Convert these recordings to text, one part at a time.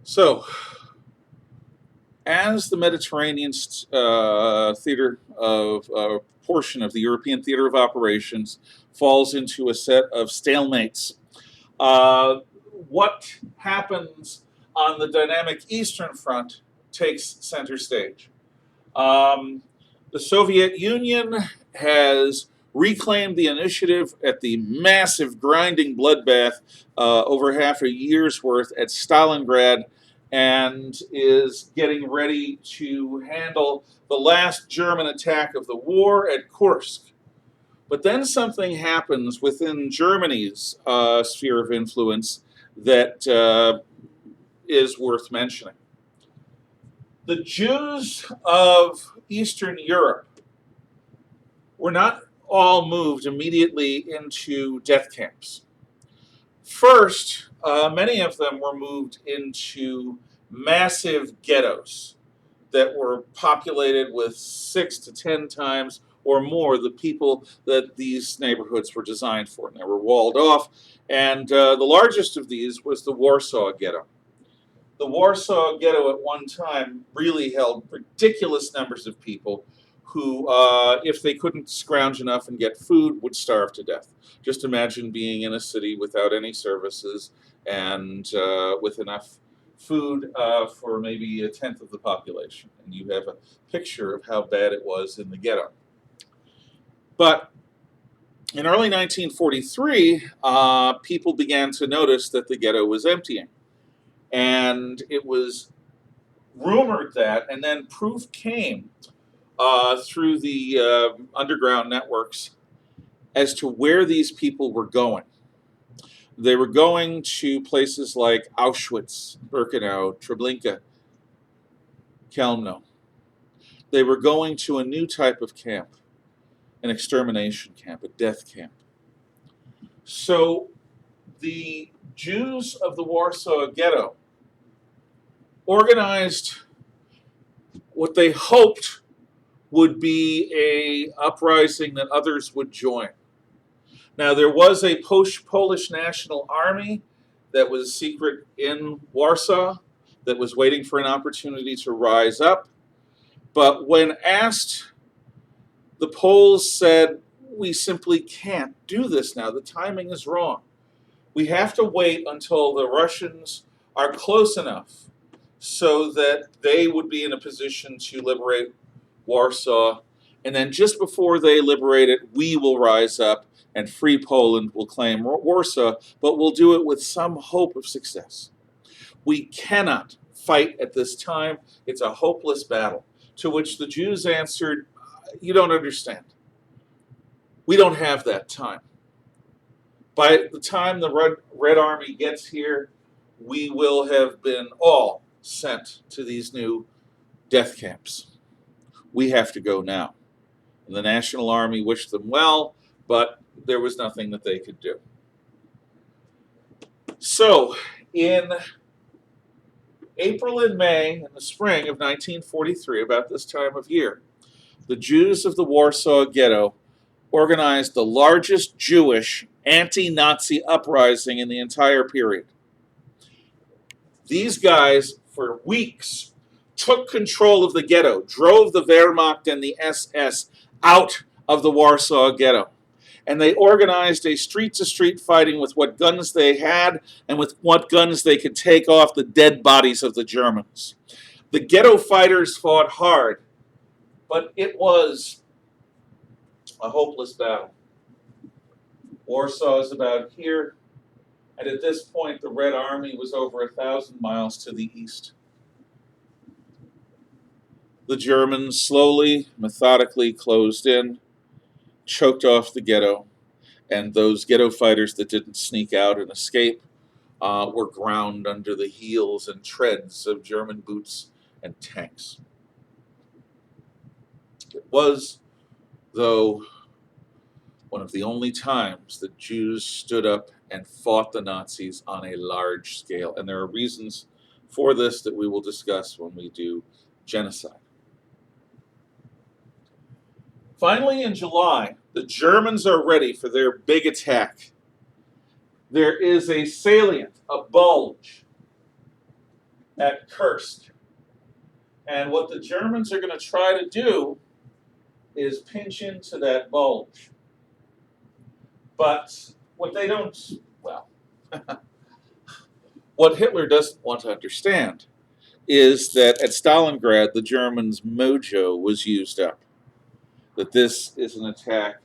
So, as the Mediterranean theater of portion of the European theater of operations falls into a set of stalemates, uh, what happens on the dynamic Eastern Front takes center stage. Um, the Soviet Union has reclaimed the initiative at the massive grinding bloodbath over half a year's worth at Stalingrad and is getting ready to handle the last German attack of the war at Kursk. But then something happens within Germany's sphere of influence that is worth mentioning. The Jews of Eastern Europe were not all moved immediately into death camps. First, many of them were moved into massive ghettos that were populated with 6 to 10 times or more the people that these neighborhoods were designed for. And they were walled off. And the largest of these was the Warsaw Ghetto. The Warsaw Ghetto at one time really held ridiculous numbers of people who, if they couldn't scrounge enough and get food, would starve to death. Just imagine being in a city without any services and with enough food for maybe a tenth of the population. And you have a picture of how bad it was in the ghetto. But in early 1943, people began to notice that the ghetto was emptying. And it was rumored that, and then proof came through the underground networks as to where these people were going. They were going to places like Auschwitz, Birkenau, Treblinka, Chelmno. They were going to a new type of camp, an extermination camp, a death camp. So the Jews of the Warsaw Ghetto organized what they hoped would be a uprising that others would join. Now, there was a Polish National Army that was secret in Warsaw that was waiting for an opportunity to rise up. But when asked, the Poles said, we simply can't do this now. The timing is wrong. We have to wait until the Russians are close enough so that they would be in a position to liberate Warsaw. And then just before they liberate it, we will rise up and free Poland will claim Warsaw, but we'll do it with some hope of success. We cannot fight at this time. It's a hopeless battle. To which the Jews answered, you don't understand. We don't have that time. By the time the Red Army gets here, we will have been all sent to these new death camps. We have to go now. And the National Army wished them well, but there was nothing that they could do. So, in April and May, in the spring of 1943, about this time of year, the Jews of the Warsaw Ghetto organized the largest Jewish anti-Nazi uprising in the entire period. These guys, for weeks, took control of the ghetto, drove the Wehrmacht and the SS out of the Warsaw Ghetto. And they organized a street-to-street fighting with what guns they had and with what guns they could take off the dead bodies of the Germans. The ghetto fighters fought hard, but it was a hopeless battle. Warsaw is about here, and at this point the Red Army was over 1,000 miles to the east. The Germans slowly, methodically closed in, choked off the ghetto, and those ghetto fighters that didn't sneak out and escape were ground under the heels and treads of German boots and tanks. It was, though, one of the only times that Jews stood up and fought the Nazis on a large scale. And there are reasons for this that we will discuss when we do genocide. Finally, in July, the Germans are ready for their big attack. There is a salient, a bulge, at Kursk. And what the Germans are going to try to do is pinch into that bulge. But what they don't, well, what Hitler doesn't want to understand is that at Stalingrad, the Germans' mojo was used up. That this is an attack,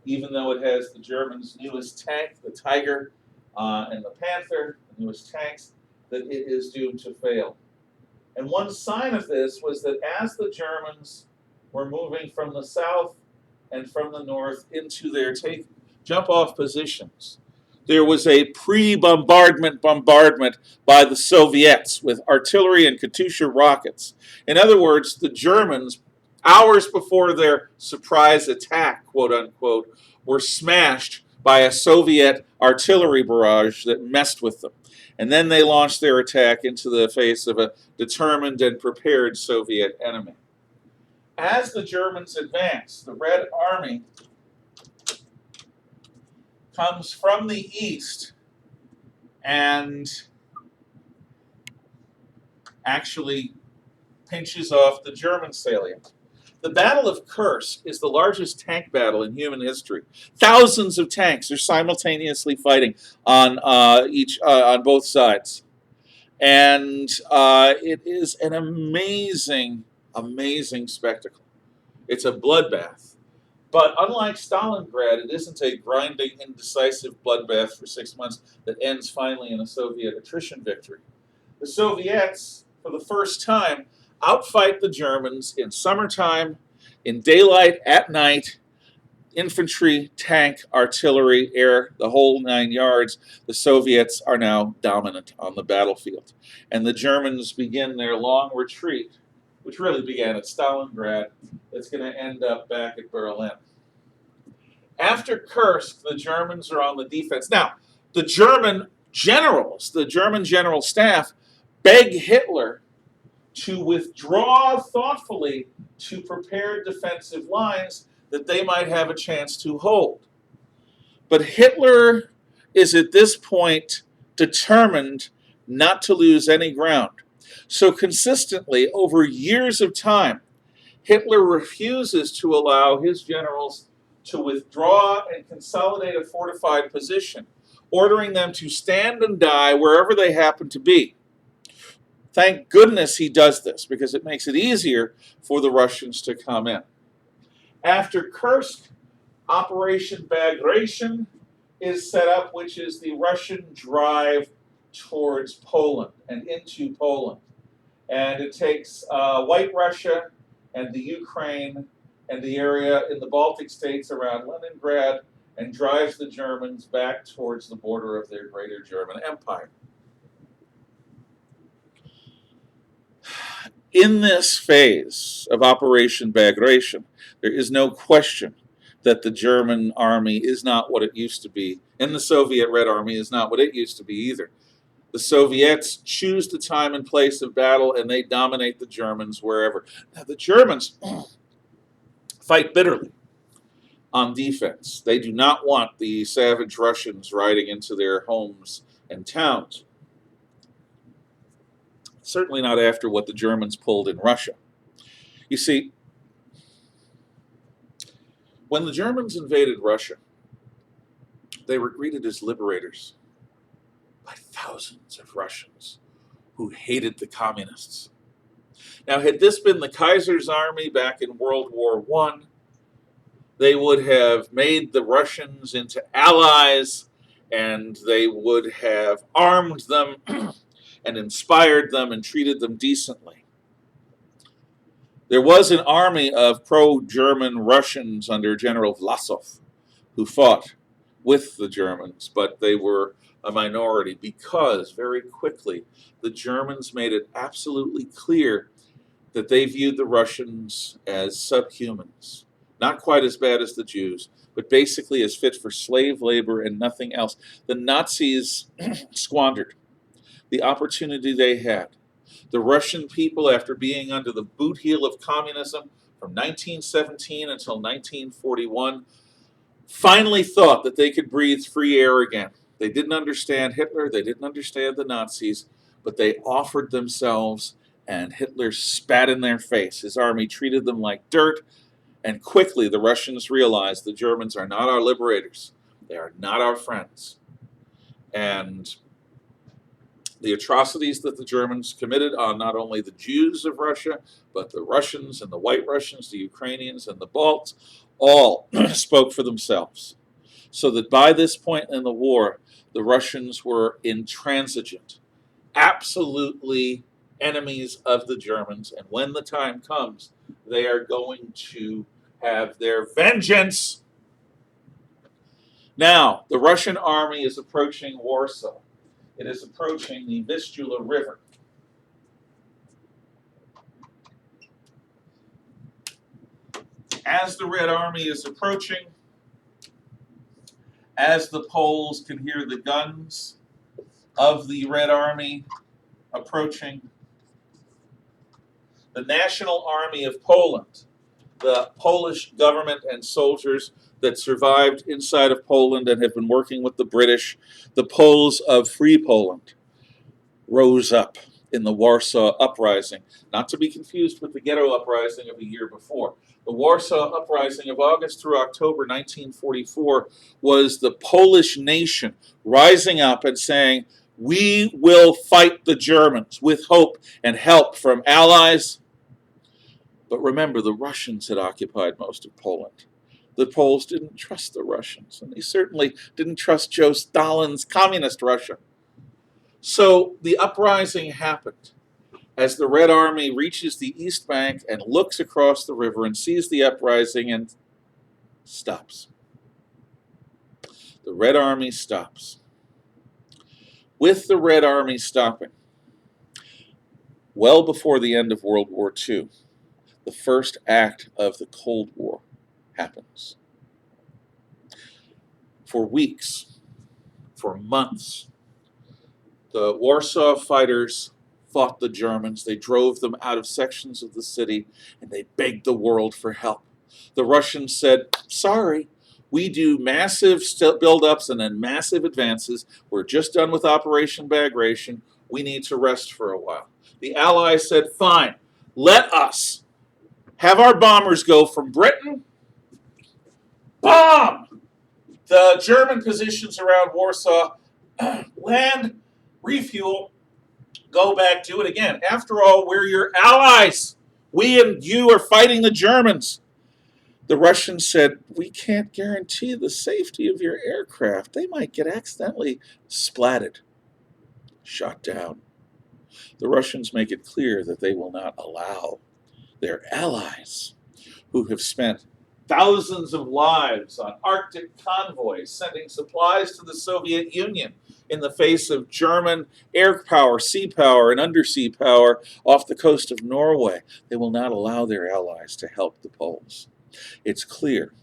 even though it has the Germans' newest tank, the Tiger, and the Panther, the newest tanks, that it is doomed to fail. And one sign of this was that as the Germans were moving from the south and from the north into their jump-off positions, there was a pre-bombardment bombardment by the Soviets with artillery and Katyusha rockets. In other words, the Germans, hours before their surprise attack, quote unquote, were smashed by a Soviet artillery barrage that messed with them. And then they launched their attack into the face of a determined and prepared Soviet enemy. As the Germans advanced, the Red Army comes from the east and actually pinches off the German salient. The Battle of Kursk is the largest tank battle in human history. Thousands of tanks are simultaneously fighting on both sides, and it is an amazing, amazing spectacle. It's a bloodbath. But unlike Stalingrad, it isn't a grinding, indecisive bloodbath for 6 months that ends finally in a Soviet attrition victory. The Soviets, for the first time, outfight the Germans in summertime, in daylight, at night, infantry, tank, artillery, air, the whole 9 yards. The Soviets are now dominant on the battlefield. And the Germans begin their long retreat, which really began at Stalingrad. It's going to end up back at Berlin. After Kursk, the Germans are on the defense. Now, the German generals, the German general staff, beg Hitler to withdraw thoughtfully to prepare defensive lines that they might have a chance to hold. But Hitler is at this point determined not to lose any ground. So consistently, over years of time, Hitler refuses to allow his generals to withdraw and consolidate a fortified position, ordering them to stand and die wherever they happen to be. Thank goodness he does this, because it makes it easier for the Russians to come in. After Kursk, Operation Bagration is set up, which is the Russian drive towards Poland and into Poland. And it takes White Russia and the Ukraine and the area in the Baltic states around Leningrad and drives the Germans back towards the border of their greater German Empire. In this phase of Operation Bagration, there is no question that the German army is not what it used to be, and the Soviet Red Army is not what it used to be either. The Soviets choose the time and place of battle, and they dominate the Germans wherever. Now, the Germans fight bitterly on defense. They do not want the savage Russians riding into their homes and towns. Certainly not after what the Germans pulled in Russia. You see, when the Germans invaded Russia, they were greeted as liberators by thousands of Russians who hated the communists. Now, had this been the Kaiser's army back in World War I, they would have made the Russians into allies, and they would have armed them and inspired them and treated them decently. There was an army of pro-German Russians under General Vlasov who fought with the Germans, but they were a minority because very quickly the Germans made it absolutely clear that they viewed the Russians as subhumans. Not quite as bad as the Jews, but basically as fit for slave labor and nothing else. The Nazis squandered the opportunity they had. The Russian people, after being under the boot heel of communism from 1917 until 1941, finally thought that they could breathe free air again. They didn't understand Hitler, they didn't understand the Nazis, but they offered themselves, and Hitler spat in their face. His army treated them like dirt, and quickly the Russians realized the Germans are not our liberators. They are not our friends. And the atrocities that the Germans committed on not only the Jews of Russia, but the Russians and the White Russians, the Ukrainians and the Balts, all spoke for themselves. So that by this point in the war, the Russians were intransigent, absolutely enemies of the Germans. And when the time comes, they are going to have their vengeance. Now, the Russian army is approaching Warsaw. It is approaching the Vistula River. As the Red Army is approaching, as the Poles can hear the guns of the Red Army approaching, the National Army of Poland, the Polish government and soldiers that survived inside of Poland and have been working with the British, the Poles of Free Poland, rose up in the Warsaw Uprising, not to be confused with the Ghetto Uprising of a year before. The Warsaw Uprising of August through October 1944 was the Polish nation rising up and saying, we will fight the Germans with hope and help from allies. But remember, the Russians had occupied most of Poland. The Poles didn't trust the Russians, and they certainly didn't trust Joe Stalin's communist Russia. So the uprising happened as the Red Army reaches the East Bank and looks across the river and sees the uprising and stops. The Red Army stops. With the Red Army stopping, well before the end of World War II, the first act of the Cold War happens. For weeks, for months, the Warsaw fighters fought the Germans. They drove them out of sections of the city, and they begged the world for help. The Russians said, sorry, we do massive buildups and then massive advances. We're just done with Operation Bagration. We need to rest for a while. The Allies said, fine, let us have our bombers go from Britain, bomb the German positions around Warsaw, land, refuel, go back, do it again. After all, we're your allies. We and you are fighting the Germans. The Russians said, we can't guarantee the safety of your aircraft. They might get accidentally splatted, shot down. The Russians make it clear that they will not allow their allies, who have spent thousands of lives on Arctic convoys sending supplies to the Soviet Union in the face of German air power, sea power, and undersea power off the coast of Norway. They will not allow their allies to help the Poles. It's clear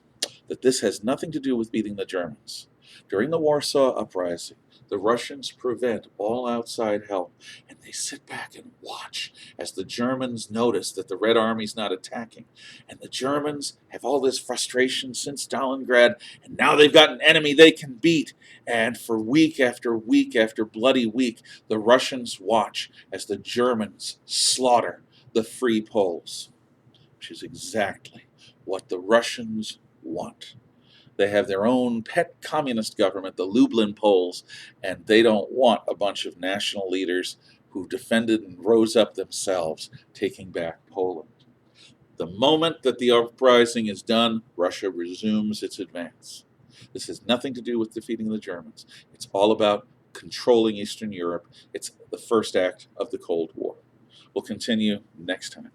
that this has nothing to do with beating the Germans. During the Warsaw Uprising, the Russians prevent all outside help, and they sit back and watch as the Germans notice that the Red Army's not attacking. And the Germans have all this frustration since Stalingrad, and now they've got an enemy they can beat. And for week after week after bloody week, the Russians watch as the Germans slaughter the Free Poles, which is exactly what the Russians want. They have their own pet communist government, the Lublin Poles, and they don't want a bunch of national leaders who defended and rose up themselves taking back Poland. The moment that the uprising is done, Russia resumes its advance. This has nothing to do with defeating the Germans. It's all about controlling Eastern Europe. It's the first act of the Cold War. We'll continue next time.